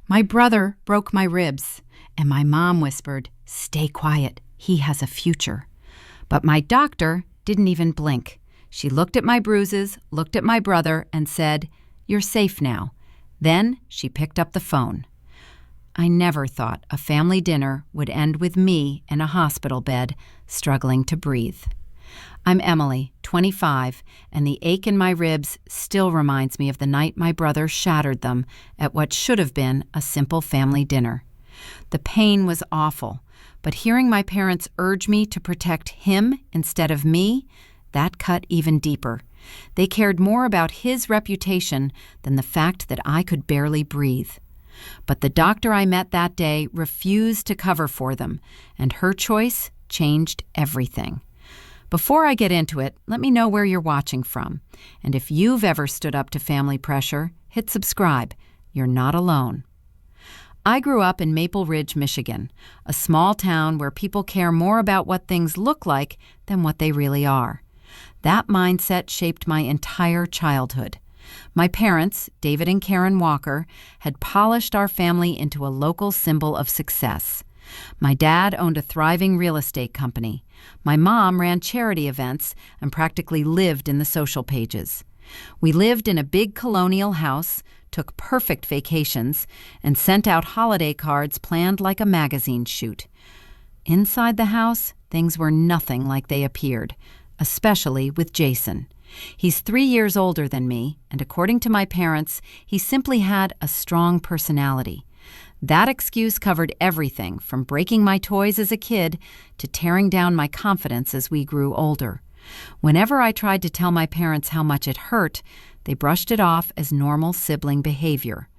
My brother broke my ribs, and my mom whispered, "Stay quiet, he has a future." But my doctor didn't even blink. She looked at my bruises, looked at my brother, and said, "You're safe now." Then she picked up the phone. I never thought a family dinner would end with me in a hospital bed, struggling to breathe. I'm Emily, 25, and the ache in my ribs still reminds me of the night my brother shattered them at what should have been a simple family dinner. The pain was awful, but hearing my parents urge me to protect him instead of me, that cut even deeper. They cared more about his reputation than the fact that I could barely breathe. But the doctor I met that day refused to cover for them, and her choice changed everything. Before I get into it, let me know where you're watching from. And if you've ever stood up to family pressure, hit subscribe. You're not alone. I grew up in Maple Ridge, Michigan, a small town where people care more about what things look like than what they really are. That mindset shaped my entire childhood. My parents, David and Karen Walker, had polished our family into a local symbol of success. My dad owned a thriving real estate company. My mom ran charity events and practically lived in the social pages. We lived in a big colonial house, took perfect vacations, and sent out holiday cards planned like a magazine shoot. Inside the house, things were nothing like they appeared, especially with Jason. He's 3 years older than me, and according to my parents, he simply had a strong personality. That excuse covered everything from breaking my toys as a kid to tearing down my confidence as we grew older. Whenever I tried to tell my parents how much it hurt, they brushed it off as normal sibling behavior.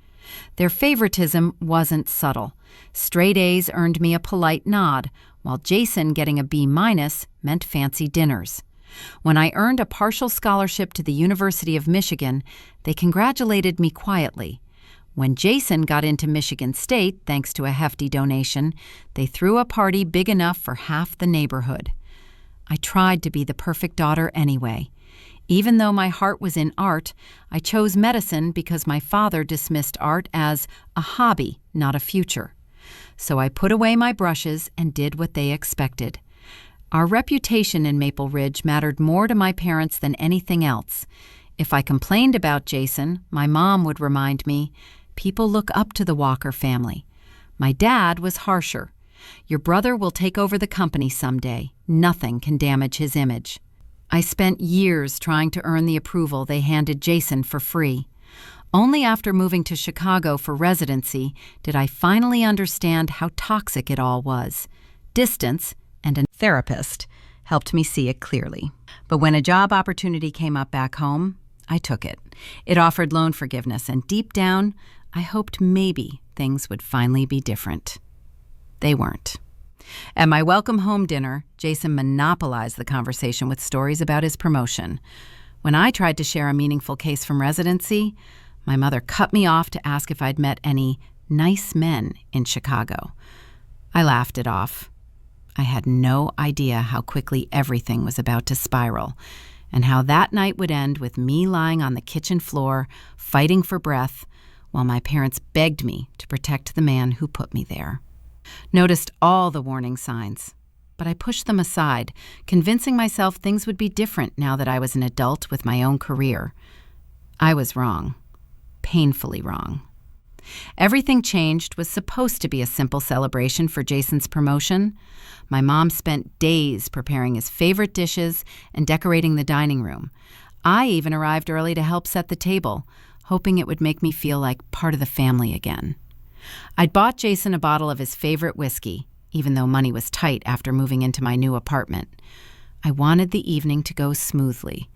Their favoritism wasn't subtle. Straight A's earned me a polite nod, while Jason getting a B- meant fancy dinners. When I earned a partial scholarship to the University of Michigan, they congratulated me quietly. When Jason got into Michigan State, thanks to a hefty donation, they threw a party big enough for half the neighborhood. I tried to be the perfect daughter anyway. Even though my heart was in art, I chose medicine because my father dismissed art as a hobby, not a future. So I put away my brushes and did what they expected. Our reputation in Maple Ridge mattered more to my parents than anything else. If I complained about Jason, my mom would remind me, "People look up to the Walker family." My dad was harsher. "Your brother will take over the company someday. Nothing can damage his image." I spent years trying to earn the approval they handed Jason for free. Only after moving to Chicago for residency did I finally understand how toxic it all was. Distance and a therapist helped me see it clearly. But when a job opportunity came up back home, I took it. It offered loan forgiveness, and deep down, I hoped maybe things would finally be different. They weren't. At my welcome home dinner, Jason monopolized the conversation with stories about his promotion. When I tried to share a meaningful case from residency, my mother cut me off to ask if I'd met any nice men in Chicago. I laughed it off. I had no idea how quickly everything was about to spiral, and how that night would end with me lying on the kitchen floor, fighting for breath, while my parents begged me to protect the man who put me there. Noticed all the warning signs, but I pushed them aside, convincing myself things would be different now that I was an adult with my own career. I was wrong. Painfully wrong. Everything Changed was supposed to be a simple celebration for Jason's promotion. My mom spent days preparing his favorite dishes and decorating the dining room. I even arrived early to help set the table, hoping it would make me feel like part of the family again. I'd bought Jason a bottle of his favorite whiskey, even though money was tight after moving into my new apartment. I wanted the evening to go smoothly.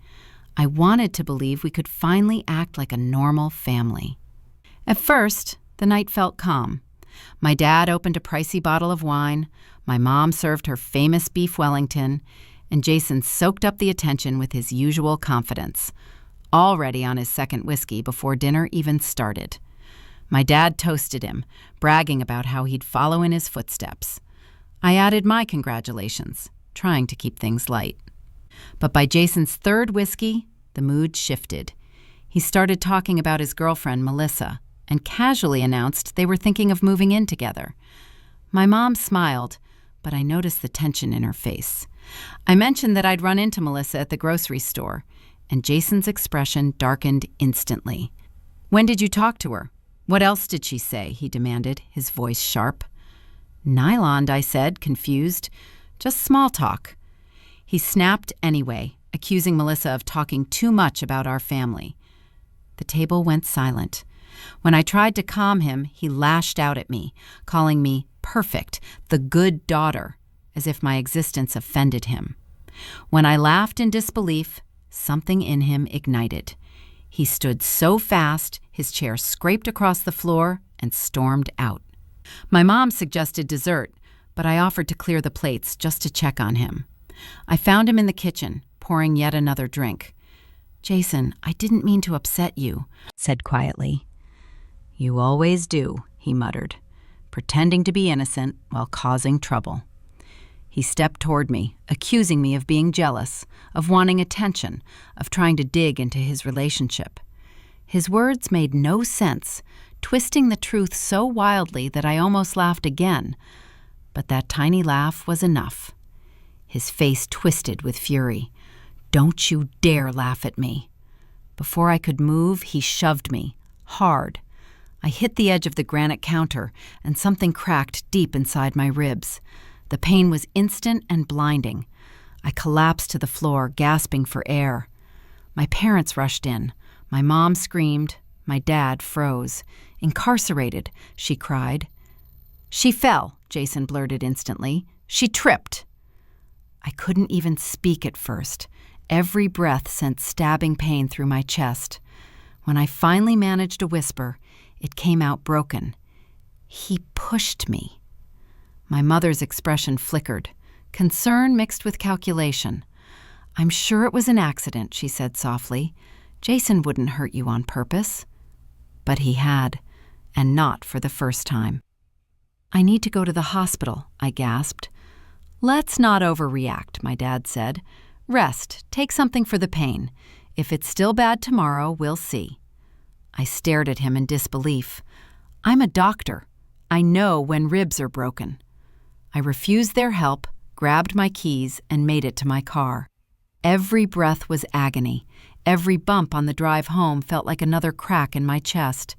I wanted to believe we could finally act like a normal family. At first, the night felt calm. My dad opened a pricey bottle of wine, my mom served her famous beef Wellington, and Jason soaked up the attention with his usual confidence, already on his second whiskey before dinner even started. My dad toasted him, bragging about how he'd follow in his footsteps. I added my congratulations, trying to keep things light. But by Jason's third whiskey, the mood shifted. He started talking about his girlfriend, Melissa, and casually announced they were thinking of moving in together. My mom smiled, but I noticed the tension in her face. I mentioned that I'd run into Melissa at the grocery store, and Jason's expression darkened instantly. "When did you talk to her? What else did she say?" he demanded, his voice sharp. "Nylon," I said, confused. "Just small talk." He snapped anyway, accusing Melissa of talking too much about our family. The table went silent. When I tried to calm him, he lashed out at me, calling me perfect, the good daughter, as if my existence offended him. When I laughed in disbelief, something in him ignited. He stood so fast, his chair scraped across the floor and stormed out. My mom suggested dessert, but I offered to clear the plates just to check on him. I found him in the kitchen, pouring yet another drink. "Jason, I didn't mean to upset you," said quietly. "You always do," he muttered, pretending to be innocent while causing trouble. He stepped toward me, accusing me of being jealous, of wanting attention, of trying to dig into his relationship. His words made no sense, twisting the truth so wildly that I almost laughed again. But that tiny laugh was enough. His face twisted with fury. "Don't you dare laugh at me." Before I could move, he shoved me, hard. I hit the edge of the granite counter, and something cracked deep inside my ribs. The pain was instant and blinding. I collapsed to the floor, gasping for air. My parents rushed in. My mom screamed. My dad froze. "Incarcerated," she cried. "She fell," Jason blurted instantly. "She tripped." I couldn't even speak at first. Every breath sent stabbing pain through my chest. When I finally managed to whisper, it came out broken. "He pushed me." My mother's expression flickered, concern mixed with calculation. "I'm sure it was an accident," she said softly. "Jason wouldn't hurt you on purpose." But he had, and not for the first time. "I need to go to the hospital," I gasped. "Let's not overreact," my dad said. "Rest, take something for the pain. If it's still bad tomorrow, we'll see." I stared at him in disbelief. "I'm a doctor. I know when ribs are broken." I refused their help, grabbed my keys, and made it to my car. Every breath was agony. Every bump on the drive home felt like another crack in my chest.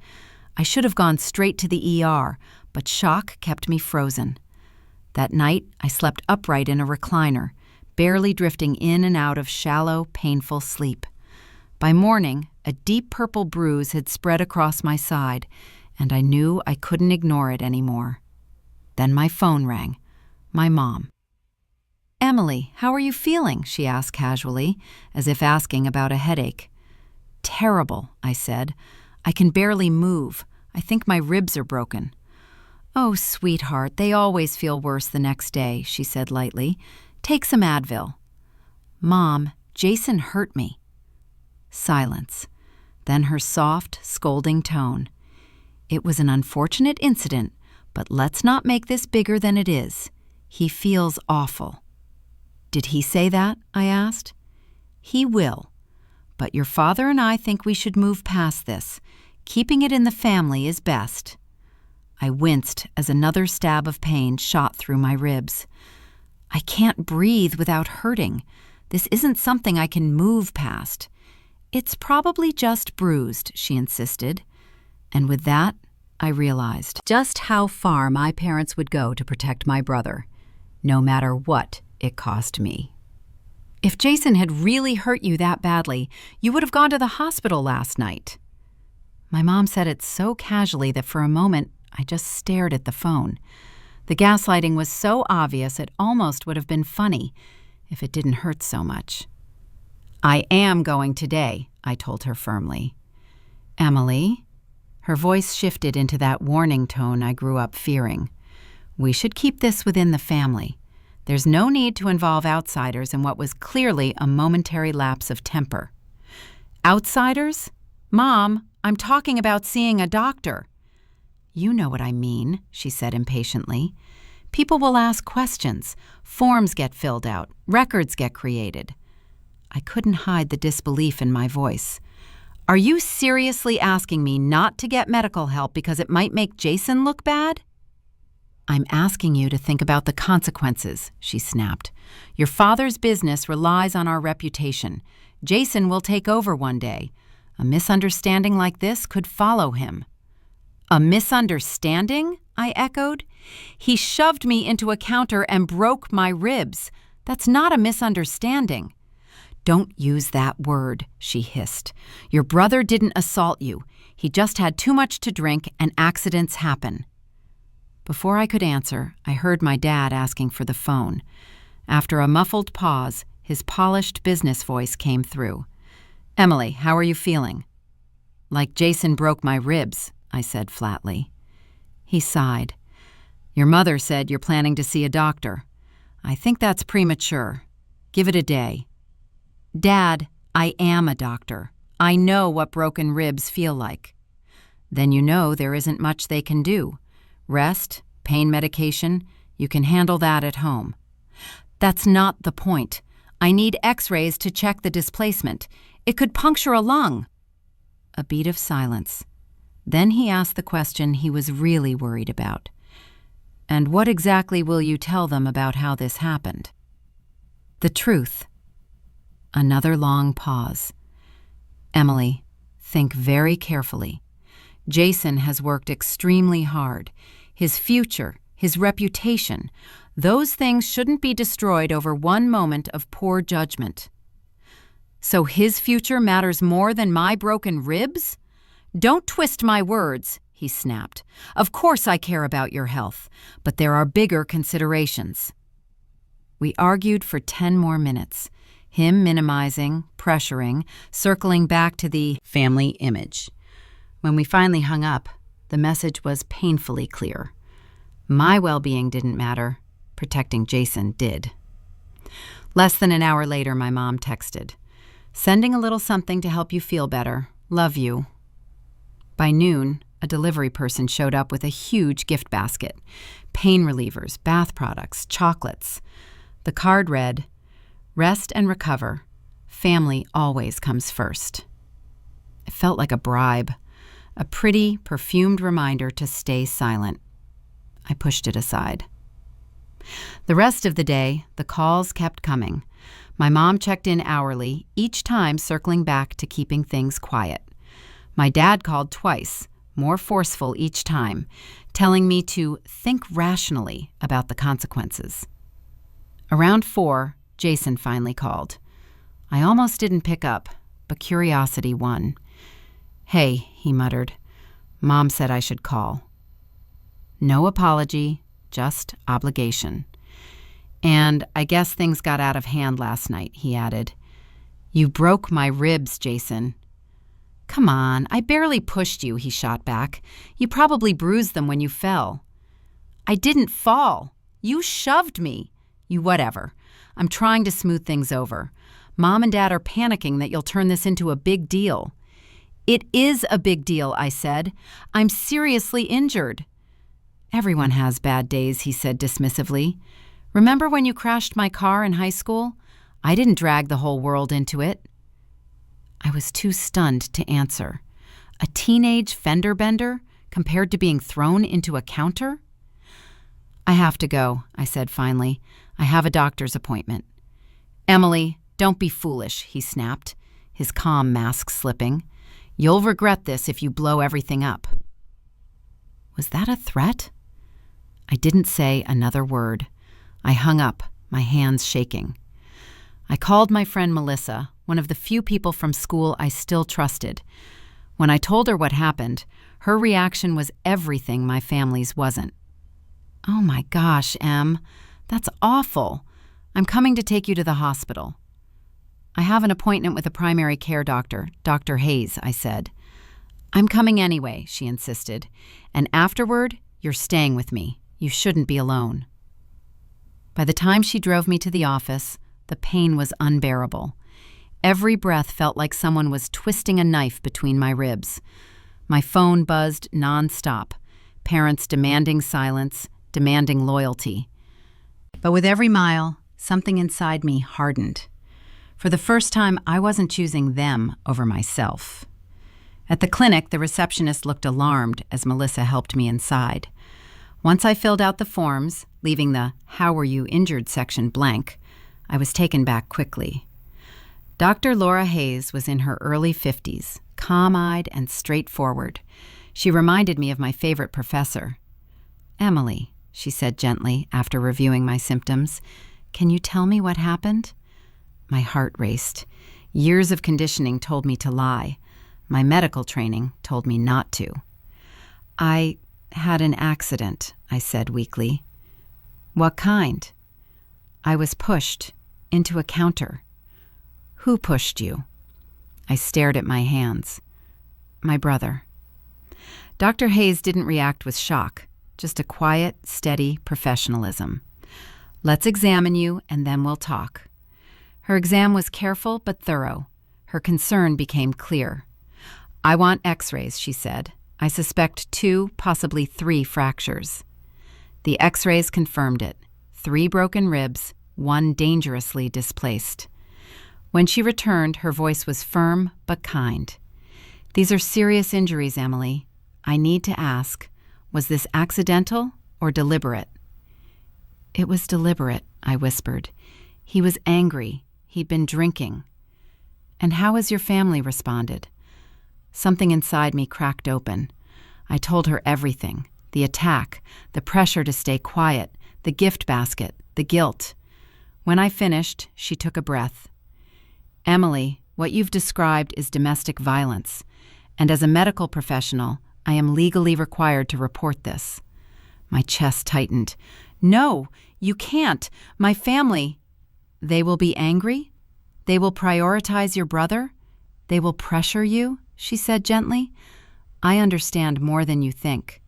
I should have gone straight to the ER, but shock kept me frozen. That night, I slept upright in a recliner, barely drifting in and out of shallow, painful sleep. By morning, a deep purple bruise had spread across my side, and I knew I couldn't ignore it anymore. Then my phone rang. My mom. "Emily, how are you feeling?" she asked casually, as if asking about a headache. "Terrible," I said. "I can barely move. I think my ribs are broken." "Oh, sweetheart, they always feel worse the next day," she said lightly. "Take some Advil." "Mom, Jason hurt me." Silence. Then her soft, scolding tone. "It was an unfortunate incident, but let's not make this bigger than it is. He feels awful." "Did he say that?" I asked. "He will. But your father and I think we should move past this. Keeping it in the family is best." I winced as another stab of pain shot through my ribs. "I can't breathe without hurting. This isn't something I can move past." "It's probably just bruised," she insisted. And with that, I realized just how far my parents would go to protect my brother, no matter what it cost me. "If Jason had really hurt you that badly, you would have gone to the hospital last night." My mom said it so casually that for a moment I just stared at the phone. The gaslighting was so obvious it almost would have been funny if it didn't hurt so much. "I am going today," I told her firmly. "Emily?" Her voice shifted into that warning tone I grew up fearing. "We should keep this within the family. There's no need to involve outsiders in what was clearly a momentary lapse of temper." "Outsiders? Mom, I'm talking about seeing a doctor." "You know what I mean," she said impatiently. "People will ask questions. Forms get filled out. Records get created." I couldn't hide the disbelief in my voice. Are you seriously asking me not to get medical help because it might make Jason look bad? I'm asking you to think about the consequences, she snapped. Your father's business relies on our reputation. Jason will take over one day. A misunderstanding like this could follow him. A misunderstanding? I echoed. He shoved me into a counter and broke my ribs. That's not a misunderstanding. Don't use that word, she hissed. Your brother didn't assault you. He just had too much to drink and accidents happen. Before I could answer, I heard my dad asking for the phone. After a muffled pause, his polished business voice came through. Emily, how are you feeling? Like Jason broke my ribs, I said flatly. He sighed. Your mother said you're planning to see a doctor. I think that's premature. Give it a day. Dad, I am a doctor. I know what broken ribs feel like. Then you know there isn't much they can do. Rest, pain medication, you can handle that at home. That's not the point. I need x-rays to check the displacement. It could puncture a lung. A beat of silence. Then he asked the question he was really worried about. And what exactly will you tell them about how this happened? The truth. Another long pause. Emily, think very carefully. Jason has worked extremely hard. His future, his reputation, those things shouldn't be destroyed over one moment of poor judgment. So his future matters more than my broken ribs? Don't twist my words, he snapped. Of course I care about your health, but there are bigger considerations. We argued for 10 more minutes, him minimizing, pressuring, circling back to the family image. When we finally hung up, the message was painfully clear. My well-being didn't matter. Protecting Jason did. Less than an hour later, my mom texted, "Sending a little something to help you feel better. Love you." By noon, a delivery person showed up with a huge gift basket. Pain relievers, bath products, chocolates. The card read, "Rest and recover. Family always comes first." It felt like a bribe. A pretty, perfumed reminder to stay silent. I pushed it aside. The rest of the day, the calls kept coming. My mom checked in hourly, each time circling back to keeping things quiet. My dad called twice, more forceful each time, telling me to think rationally about the consequences. Around 4, Jason finally called. I almost didn't pick up, but curiosity won. "Hey," he muttered. "Mom said I should call." No apology, just obligation. "And I guess things got out of hand last night," he added. "You broke my ribs, Jason." "Come on, I barely pushed you," he shot back. "You probably bruised them when you fell." "I didn't fall. You shoved me." "You whatever. I'm trying to smooth things over. Mom and Dad are panicking that you'll turn this into a big deal." "It is a big deal," I said. "I'm seriously injured." "Everyone has bad days," he said dismissively. "Remember when you crashed my car in high school? I didn't drag the whole world into it." I was too stunned to answer. A teenage fender bender compared to being thrown into a counter? "I have to go," I said finally. "I have a doctor's appointment." "Emily, don't be foolish," he snapped, his calm mask slipping. "You'll regret this if you blow everything up." Was that a threat? I didn't say another word. I hung up, my hands shaking. I called my friend Melissa, one of the few people from school I still trusted. When I told her what happened, her reaction was everything my family's wasn't. "Oh my gosh, Em, that's awful. I'm coming to take you to the hospital." "I have an appointment with a primary care doctor, Dr. Hayes," I said. "I'm coming anyway," she insisted. "And afterward, you're staying with me. You shouldn't be alone." By the time she drove me to the office, the pain was unbearable. Every breath felt like someone was twisting a knife between my ribs. My phone buzzed nonstop, parents demanding silence, demanding loyalty. But with every mile, something inside me hardened. For the first time, I wasn't choosing them over myself. At the clinic, the receptionist looked alarmed as Melissa helped me inside. Once I filled out the forms, leaving the "How were you injured" section blank, I was taken back quickly. Dr. Laura Hayes was in her early 50s, calm-eyed and straightforward. She reminded me of my favorite professor. "Emily," she said gently after reviewing my symptoms, "can you tell me what happened?" My heart raced. Years of conditioning told me to lie. My medical training told me not to. "I had an accident," I said weakly. "What kind?" "I was pushed into a counter." "Who pushed you?" I stared at my hands. "My brother." Dr. Hayes didn't react with shock, just a quiet, steady professionalism. "Let's examine you, and then we'll talk." Her exam was careful but thorough. Her concern became clear. "I want x-rays," she said. "I suspect 2, possibly 3 fractures." The x-rays confirmed it. 3 broken ribs, 1 dangerously displaced. When she returned, her voice was firm but kind. "These are serious injuries, Emily. I need to ask, was this accidental or deliberate?" "It was deliberate," I whispered. "He was angry. He'd been drinking." "And how has your family responded?" Something inside me cracked open. I told her everything: the attack, the pressure to stay quiet, the gift basket, the guilt. When I finished, she took a breath. "Emily, what you've described is domestic violence, and as a medical professional, I am legally required to report this." My chest tightened. "No, you can't. My family—" "They will be angry? They will prioritize your brother? They will pressure you?" she said gently. "I understand more than you think."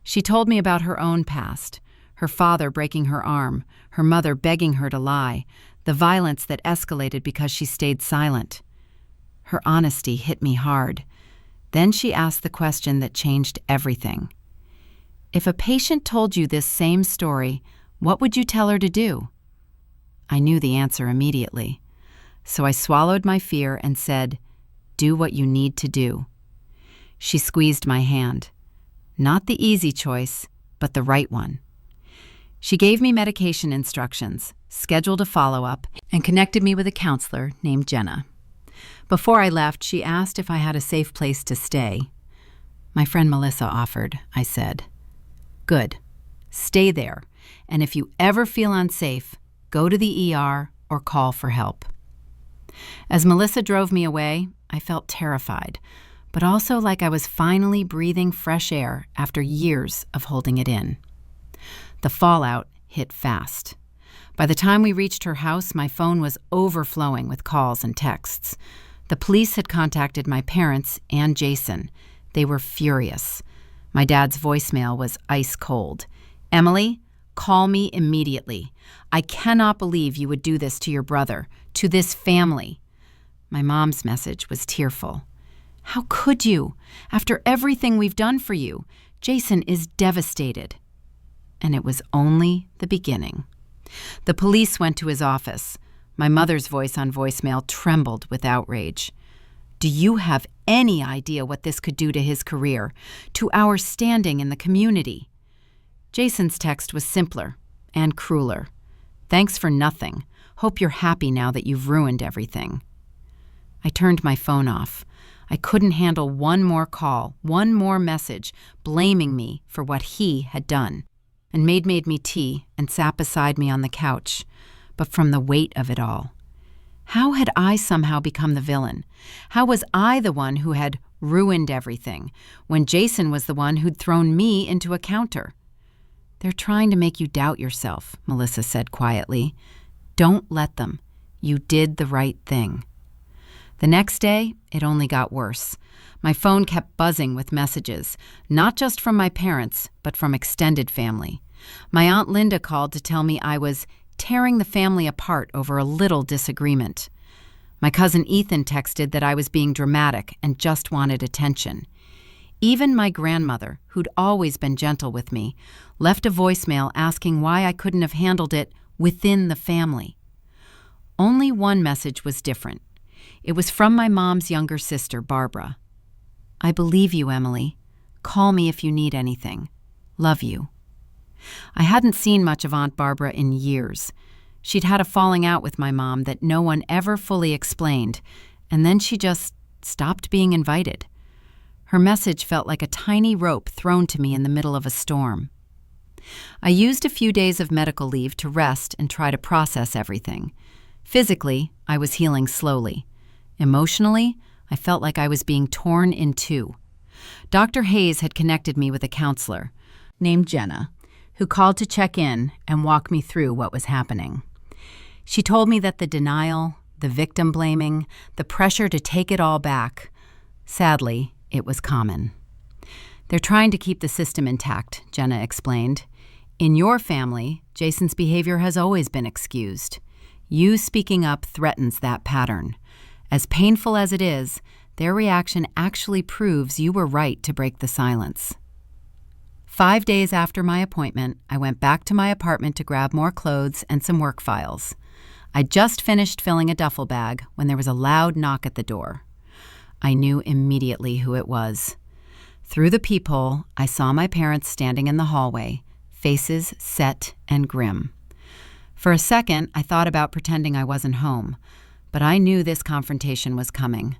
She told me about her own past, her father breaking her arm, her mother begging her to lie, the violence that escalated because she stayed silent. Her honesty hit me hard. Then she asked the question that changed everything. "If a patient told you this same story, what would you tell her to do?" I knew the answer immediately. So I swallowed my fear and said, "Do what you need to do." She squeezed my hand. Not the easy choice, but the right one. She gave me medication instructions, scheduled a follow-up, and connected me with a counselor named Jenna. Before I left, she asked if I had a safe place to stay. "My friend Melissa offered," I said. "Good. Stay there, and if you ever feel unsafe, go to the ER or call for help." As Melissa drove me away, I felt terrified, but also like I was finally breathing fresh air after years of holding it in. The fallout hit fast. By the time we reached her house, my phone was overflowing with calls and texts. The police had contacted my parents and Jason. They were furious. My dad's voicemail was ice cold. "Emily, call me immediately. I cannot believe you would do this to your brother, to this family." My mom's message was tearful. "How could you? After everything we've done for you, Jason is devastated." And it was only the beginning. The police went to his office. My mother's voice on voicemail trembled with outrage. "Do you have any idea what this could do to his career, to our standing in the community?" Jason's text was simpler and crueler. "Thanks for nothing. Hope you're happy now that you've ruined everything." I turned my phone off. I couldn't handle one more call, one more message, blaming me for what he had done. And Maid made me tea and sat beside me on the couch. But from the weight of it all, how had I somehow become the villain? How was I the one who had ruined everything, when Jason was the one who'd thrown me into a counter? "They're trying to make you doubt yourself," Melissa said quietly. "Don't let them. You did the right thing." The next day, it only got worse. My phone kept buzzing with messages, not just from my parents, but from extended family. My Aunt Linda called to tell me I was tearing the family apart over a little disagreement. My cousin Ethan texted that I was being dramatic and just wanted attention. Even my grandmother, who'd always been gentle with me, left a voicemail asking why I couldn't have handled it within the family. Only one message was different. It was from my mom's younger sister, Barbara. I believe you, Emily. Call me if you need anything. Love you. I hadn't seen much of Aunt Barbara in years. She'd had a falling out with my mom that no one ever fully explained, and then she just stopped being invited. Her message felt like a tiny rope thrown to me in the middle of a storm. I used a few days of medical leave to rest and try to process everything. Physically, I was healing slowly. Emotionally, I felt like I was being torn in two. Dr. Hayes had connected me with a counselor named Jenna, who called to check in and walk me through what was happening. She told me that the denial, the victim blaming, the pressure to take it all back, sadly, it was common. They're trying to keep the system intact, Jenna explained. In your family, Jason's behavior has always been excused. You speaking up threatens that pattern. As painful as it is, their reaction actually proves you were right to break the silence. 5 days after my appointment, I went back to my apartment to grab more clothes and some work files. I'd just finished filling a duffel bag when there was a loud knock at the door. I knew immediately who it was. Through the peephole, I saw my parents standing in the hallway, faces set and grim. For a second, I thought about pretending I wasn't home, but I knew this confrontation was coming.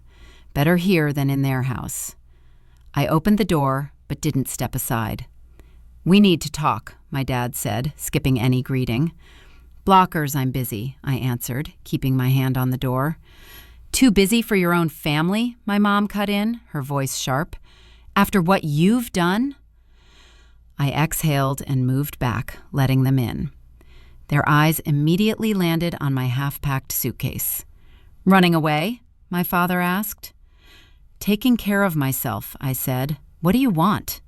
Better here than in their house. I opened the door, but didn't step aside. "We need to talk," my dad said, skipping any greeting. "Blockers, I'm busy," I answered, keeping my hand on the door. "Too busy for your own family?" my mom cut in, her voice sharp. "After what you've done?" I exhaled and moved back, letting them in. Their eyes immediately landed on my half-packed suitcase. "Running away?" my father asked. "Taking care of myself," I said. "What do you want?"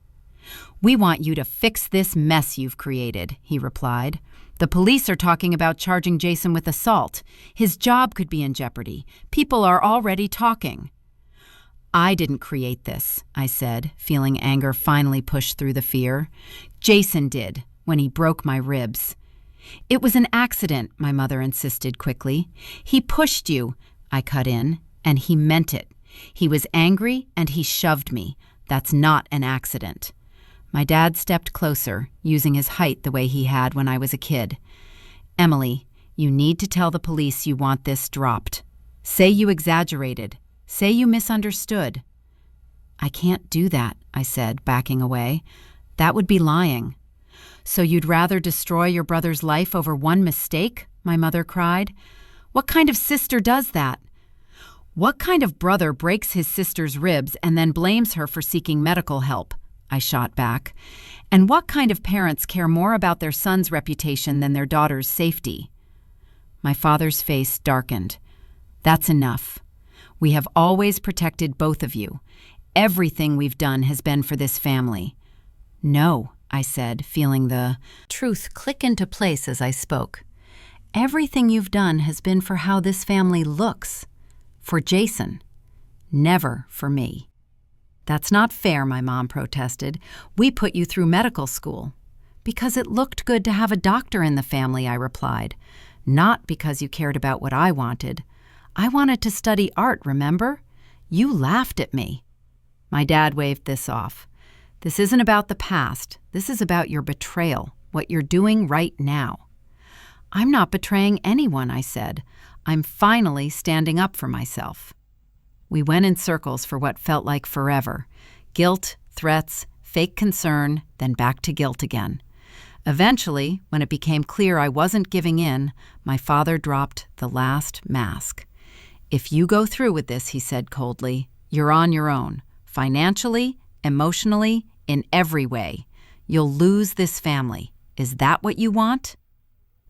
"We want you to fix this mess you've created," he replied. "The police are talking about charging Jason with assault. His job could be in jeopardy. People are already talking." "I didn't create this," I said, feeling anger finally push through the fear. "Jason did, when he broke my ribs." "It was an accident," my mother insisted quickly. "He pushed you," I cut in, "and he meant it. He was angry and he shoved me. That's not an accident." My dad stepped closer, using his height the way he had when I was a kid. "Emily, you need to tell the police you want this dropped. Say you exaggerated. Say you misunderstood." "I can't do that," I said, backing away. "That would be lying." "So you'd rather destroy your brother's life over one mistake?" my mother cried. "What kind of sister does that? What kind of brother breaks his sister's ribs and then blames her for seeking medical help?" I shot back. "And what kind of parents care more about their son's reputation than their daughter's safety?" My father's face darkened. "That's enough. We have always protected both of you. Everything we've done has been for this family." "No," I said, feeling the truth click into place as I spoke. "Everything you've done has been for how this family looks. For Jason. Never for me." "That's not fair," my mom protested. "We put you through medical school." "Because it looked good to have a doctor in the family," I replied. "Not because you cared about what I wanted. I wanted to study art, remember? You laughed at me." My dad waved this off. "This isn't about the past. This is about your betrayal, what you're doing right now." "I'm not betraying anyone," I said. "I'm finally standing up for myself." We went in circles for what felt like forever. Guilt, threats, fake concern, then back to guilt again. Eventually, when it became clear I wasn't giving in, my father dropped the last mask. "If you go through with this," he said coldly, "you're on your own. Financially, emotionally, in every way. You'll lose this family. Is that what you want?"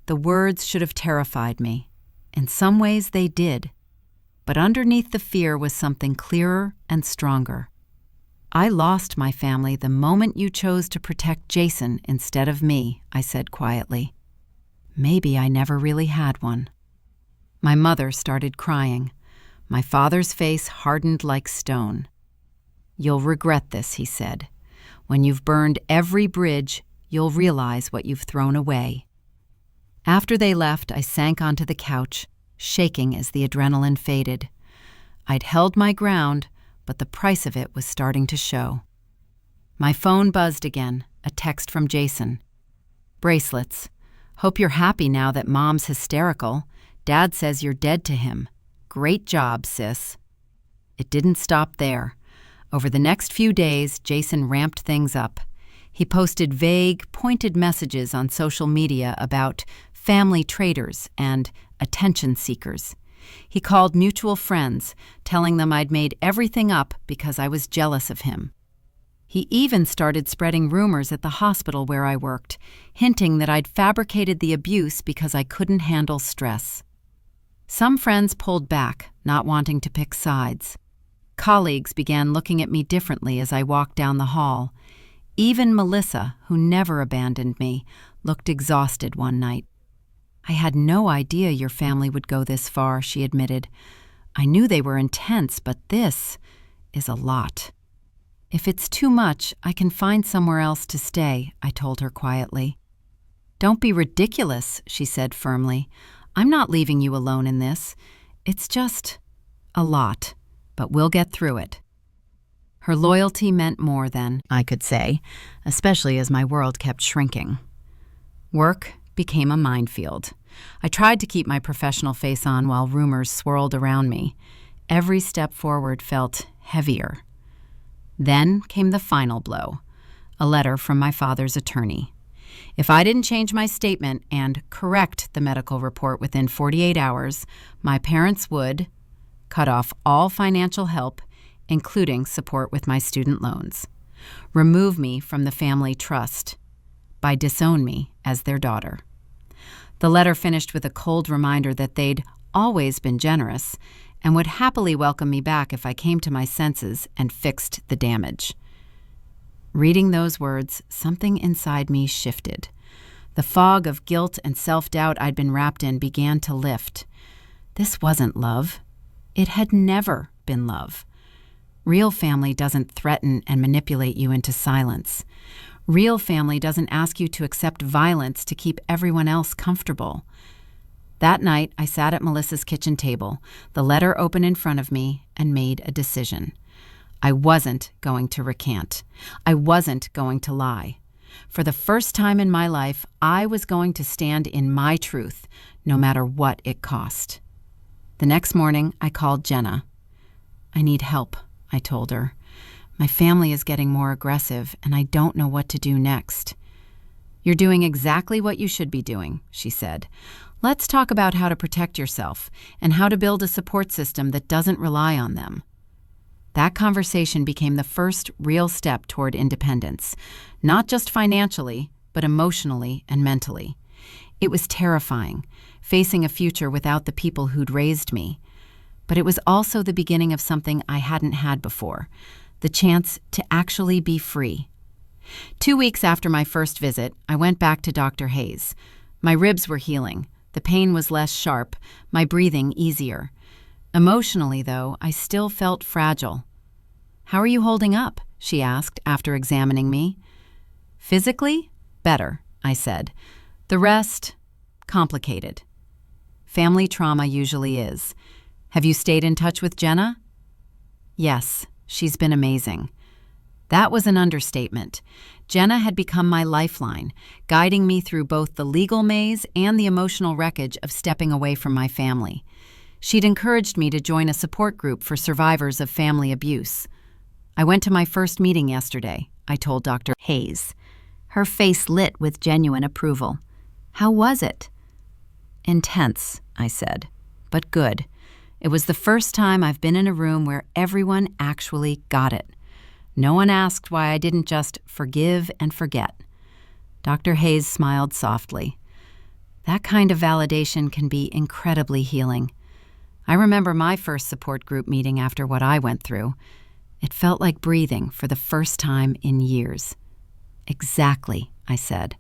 The words should have terrified me. In some ways they did. But underneath the fear was something clearer and stronger. "I lost my family the moment you chose to protect Jason instead of me," I said quietly. Maybe I never really had one. My mother started crying. My father's face hardened like stone. "You'll regret this," he said. "When you've burned every bridge, you'll realize what you've thrown away." After they left, I sank onto the couch, shaking as the adrenaline faded. I'd held my ground, but the price of it was starting to show. My phone buzzed again, a text from Jason. "Bracelets. Hope you're happy now that Mom's hysterical. Dad says you're dead to him. Great job, sis." It didn't stop there. Over the next few days, Jason ramped things up. He posted vague, pointed messages on social media about family traitors and attention seekers. He called mutual friends, telling them I'd made everything up because I was jealous of him. He even started spreading rumors at the hospital where I worked, hinting that I'd fabricated the abuse because I couldn't handle stress. Some friends pulled back, not wanting to pick sides. Colleagues began looking at me differently as I walked down the hall. Even Melissa, who never abandoned me, looked exhausted one night. "I had no idea your family would go this far," she admitted. "I knew they were intense, but this is a lot." "If it's too much, I can find somewhere else to stay," I told her quietly. "Don't be ridiculous," she said firmly. "I'm not leaving you alone in this. It's just a lot, but we'll get through it." Her loyalty meant more than I could say, especially as my world kept shrinking. Work became a minefield. I tried to keep my professional face on while rumors swirled around me. Every step forward felt heavier. Then came the final blow, a letter from my father's attorney. If I didn't change my statement and correct the medical report within 48 hours, my parents would cut off all financial help, including support with my student loans, remove me from the family trust, by disown me as their daughter. The letter finished with a cold reminder that they'd always been generous and would happily welcome me back if I came to my senses and fixed the damage. Reading those words, something inside me shifted. The fog of guilt and self-doubt I'd been wrapped in began to lift. This wasn't love. It had never been love. Real family doesn't threaten and manipulate you into silence. Real family doesn't ask you to accept violence to keep everyone else comfortable. That night, I sat at Melissa's kitchen table, the letter open in front of me, and made a decision. I wasn't going to recant. I wasn't going to lie. For the first time in my life, I was going to stand in my truth, no matter what it cost. The next morning, I called Jenna. "I need help," I told her. "My family is getting more aggressive, and I don't know what to do next." "You're doing exactly what you should be doing," she said. "Let's talk about how to protect yourself and how to build a support system that doesn't rely on them." That conversation became the first real step toward independence, not just financially, but emotionally and mentally. It was terrifying, facing a future without the people who'd raised me. But it was also the beginning of something I hadn't had before, the chance to actually be free. 2 weeks after my first visit, I went back to Dr. Hayes. My ribs were healing. The pain was less sharp, my breathing easier. Emotionally, though, I still felt fragile. "How are you holding up?" she asked after examining me. "Physically? Better," I said. "The rest? Complicated. Family trauma usually is. Have you stayed in touch with Jenna?" "Yes, she's been amazing." That was an understatement. Jenna had become my lifeline, guiding me through both the legal maze and the emotional wreckage of stepping away from my family. She'd encouraged me to join a support group for survivors of family abuse. "I went to my first meeting yesterday," I told Dr. Hayes. Her face lit with genuine approval. "How was it?" "Intense," I said, "but good. It was the first time I've been in a room where everyone actually got it. No one asked why I didn't just forgive and forget." Dr. Hayes smiled softly. That kind of validation can be incredibly healing. I remember my first support group meeting after what I went through. It felt like breathing for the first time in years. "Exactly," I said.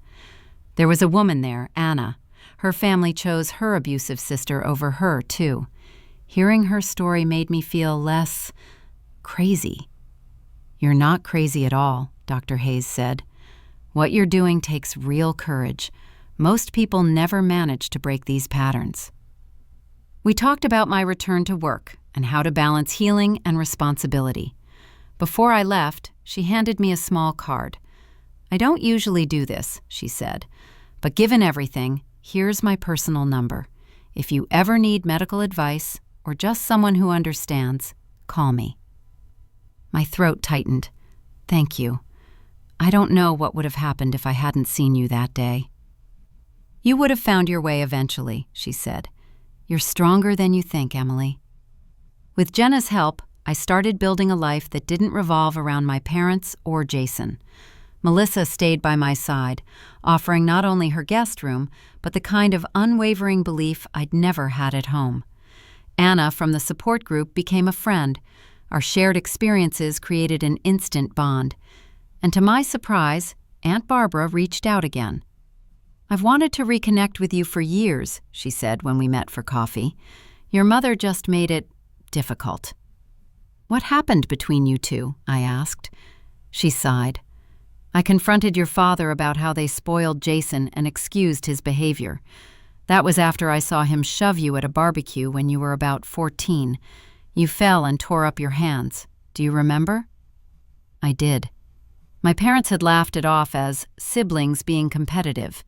There was a woman there, Anna. Her family chose her abusive sister over her, too. Hearing her story made me feel less crazy. "You're not crazy at all," Dr. Hayes said. "What you're doing takes real courage. Most people never manage to break these patterns." We talked about my return to work, and how to balance healing and responsibility. Before I left, she handed me a small card. "I don't usually do this," she said, "but given everything, here's my personal number. If you ever need medical advice or just someone who understands, call me." My throat tightened. "Thank you. I don't know what would have happened if I hadn't seen you that day." "You would have found your way eventually," she said. "You're stronger than you think, Emily." With Jenna's help, I started building a life that didn't revolve around my parents or Jason. Melissa stayed by my side, offering not only her guest room, but the kind of unwavering belief I'd never had at home. Anna from the support group became a friend. Our shared experiences created an instant bond. And to my surprise, Aunt Barbara reached out again. "I've wanted to reconnect with you for years," she said when we met for coffee. "Your mother just made it difficult." "What happened between you two?" I asked. She sighed. "I confronted your father about how they spoiled Jason and excused his behavior. That was after I saw him shove you at a barbecue when you were about 14. You fell and tore up your hands. Do you remember?" I did. My parents had laughed it off as siblings being competitive.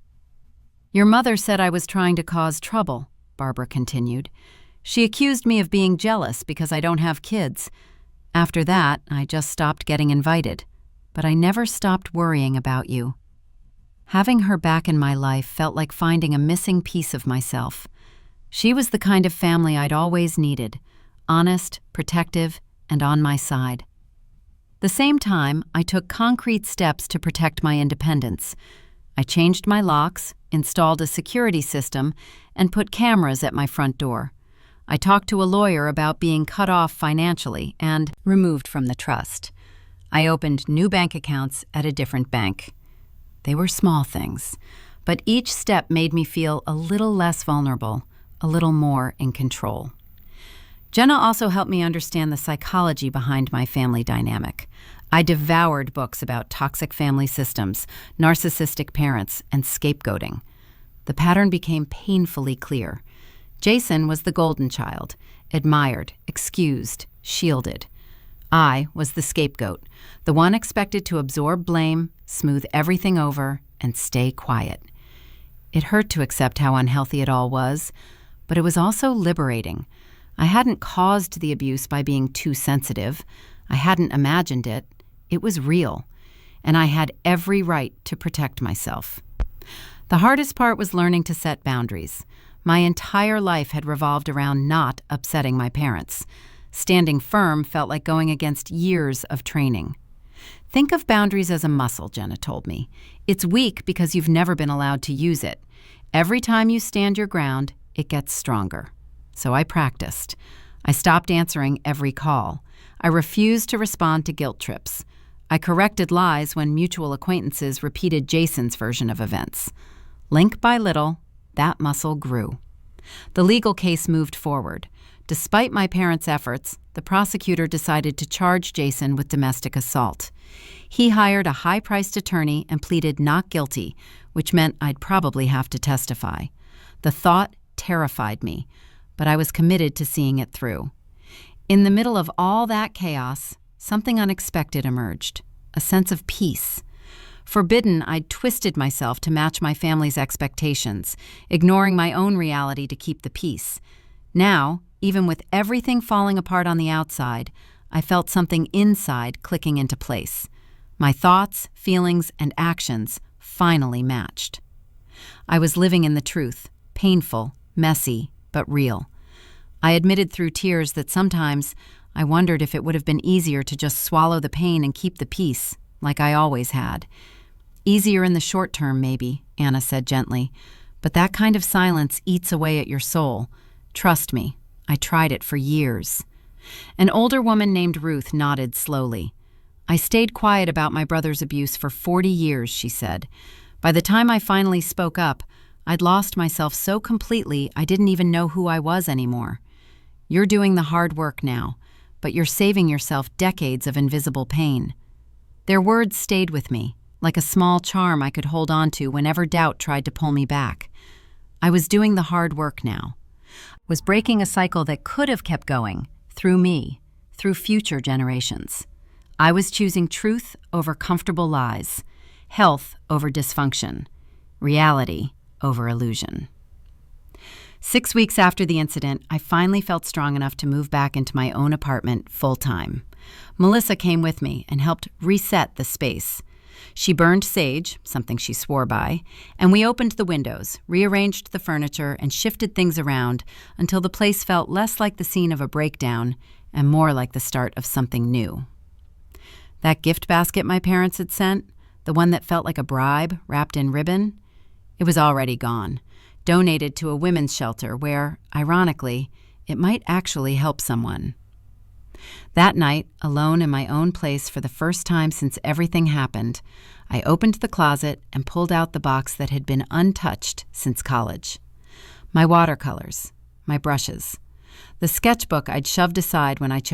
"Your mother said I was trying to cause trouble," Barbara continued. "She accused me of being jealous because I don't have kids. After that, I just stopped getting invited. But I never stopped worrying about you." Having her back in my life felt like finding a missing piece of myself. She was the kind of family I'd always needed, honest, protective, and on my side. The same time, I took concrete steps to protect my independence. I changed my locks, installed a security system, and put cameras at my front door. I talked to a lawyer about being cut off financially and removed from the trust. I opened new bank accounts at a different bank. They were small things, but each step made me feel a little less vulnerable, a little more in control. Jenna also helped me understand the psychology behind my family dynamic. I devoured books about toxic family systems, narcissistic parents, and scapegoating. The pattern became painfully clear. Jason was the golden child, admired, excused, shielded. I was the scapegoat, the one expected to absorb blame, smooth everything over, and stay quiet. It hurt to accept how unhealthy it all was, but it was also liberating. I hadn't caused the abuse by being too sensitive. I hadn't imagined it. It was real, and I had every right to protect myself. The hardest part was learning to set boundaries. My entire life had revolved around not upsetting my parents. Standing firm felt like going against years of training. "Think of boundaries as a muscle," Jenna told me. "It's weak because you've never been allowed to use it. Every time you stand your ground, it gets stronger." So I practiced. I stopped answering every call. I refused to respond to guilt trips. I corrected lies when mutual acquaintances repeated Jason's version of events. Link by little, that muscle grew. The legal case moved forward. Despite my parents' efforts, the prosecutor decided to charge Jason with domestic assault. He hired a high-priced attorney and pleaded not guilty, which meant I'd probably have to testify. The thought terrified me, but I was committed to seeing it through. In the middle of all that chaos, something unexpected emerged, a sense of peace. Forbidden, I'd twisted myself to match my family's expectations, ignoring my own reality to keep the peace. Now, even with everything falling apart on the outside, I felt something inside clicking into place. My thoughts, feelings, and actions finally matched. I was living in the truth, painful, messy, but real. I admitted through tears that sometimes I wondered if it would have been easier to just swallow the pain and keep the peace, like I always had. "Easier in the short term, maybe," Anna said gently, "but that kind of silence eats away at your soul. Trust me, I tried it for years." An older woman named Ruth nodded slowly. "I stayed quiet about my brother's abuse for 40 years, she said. By the time I finally spoke up, I'd lost myself so completely I didn't even know who I was anymore. You're doing the hard work now, but you're saving yourself decades of invisible pain." Their words stayed with me, like a small charm I could hold on to whenever doubt tried to pull me back. I was doing the hard work now. Was breaking a cycle that could have kept going, through me, through future generations. I was choosing truth over comfortable lies, health over dysfunction, reality over illusion. 6 weeks after the incident, I finally felt strong enough to move back into my own apartment full-time. Melissa came with me and helped reset the space. She burned sage, something she swore by, and we opened the windows, rearranged the furniture, and shifted things around until the place felt less like the scene of a breakdown and more like the start of something new. That gift basket my parents had sent, the one that felt like a bribe wrapped in ribbon, it was already gone, donated to a women's shelter where, ironically, it might actually help someone. That night, alone in my own place for the first time since everything happened, I opened the closet and pulled out the box that had been untouched since college. My watercolors, my brushes, the sketchbook I'd shoved aside when I chose